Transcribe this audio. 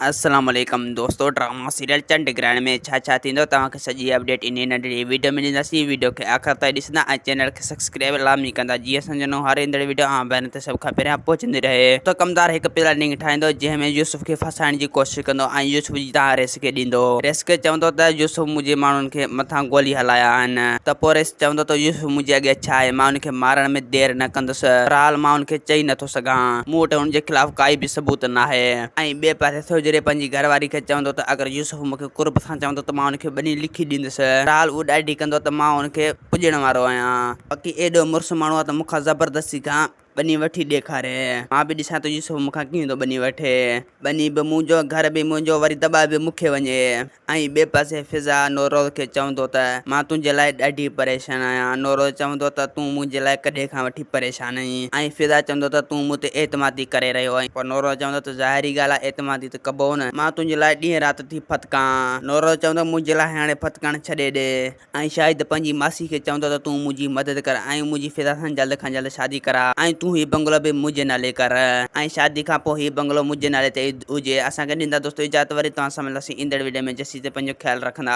अस्सलाम वालेकुम दोस्तों, ड्रामा सीरियल चंडीगढ़ में छा थींदो तव्हांखे सॼी अपडेट इन नंढड़ी वीडियो में ॾींदासीं। वीडियो खे आख़िर ताईं ॾिसंदा ऐं चैनल खे सब्सक्राइब लाज़मी कंदा जीअं असांजो हर ईंदड़ वीडियो पहिरियों ते सभ खां पहिरियां पहुचंदी रहे। त कमदार हिकु प्लानिंग ठाहींदो जंहिंमें यूसुफ खे फसाइण जी कोशिशि कंदो ऐं यूसुफ जी तव्हां रिस्क ॾींदो। रिस्क चवंदो त यूसुफ मुंहिंजे माण्हुनि खे मथां गोली हलाया आहिनि। त पोइ रिस्क चवंदो त यूसुफ मुंहिंजे अॻे छा आहे, मां हुनखे मारण में देरि न कंदुसि। बहरहाल मां हुनखे चई नथो सघां, मूं वटि हुनजे ख़िलाफ़ काई बि सबूत न आहे। ऐं ॿिए पासे सोजरे पंहिंजी घरवारी खे चवंदो त अगरि यूसुफ मूंखे कुर्ब सां चवंदो त मां हुनखे ॿनी लिखी ॾींदुसि। बहरहाल उहो ॾाढी कंदो त मां हुनखे पुॼण वारो आहियां। बाक़ी एॾो मुड़ुसु माण्हू आहे त मूंखां ज़बरदस्ती खां ॿनी वठी ॾेखारे। मां बि ॾिसां थो यूसुफ मूंखां कीअं थो ॿनी वठे। ॿनी बि मुंहिंजो, घर बि मुंहिंजो, वरी दॿा बि मूंखे वञे। ऐं ॿिए पासे फिज़ा नौरोज़ खे चवंदो त मां तुंहिंजे लाइ ॾाढी परेशान आहियां। नौरोज़ चवंदो त तूं मुंहिंजे लाइ कॾहिं खां वठी परेशान आहीं। ऐं फिज़ा चवंदो त तूं मूं ते एतमादी करे रहियो आहीं। पर नौरोज़ चवंदो त ज़ाहिरी ॻाल्हि आहे, एतमादी त कबो न, मां तुंहिंजे लाइ ॾींहं राति थी फतकां। नौरोज़ चवंदो मुंहिंजे लाइ हाणे फतकण छॾे ॾे। ऐं शाहिद पंहिंजी मासी खे चवंदो त तूं मुंहिंजी मदद कर ऐं मुंहिंजी फिज़ा सां जल्द खां जल्द शादी करा ऐं तूं हीउ बंगलो बि मुंहिंजे नाले कर ऐं शादी खां पोइ हीउ बंगलो मुंहिंजे नाले ते हुजे। असांखे ॾींदा दोस्तो इजाज़त, वरी तव्हां सां मिलंदासीं ईंदड़ वीडियो में। जेसीं ते पंहिंजो ख़्यालु रखंदा।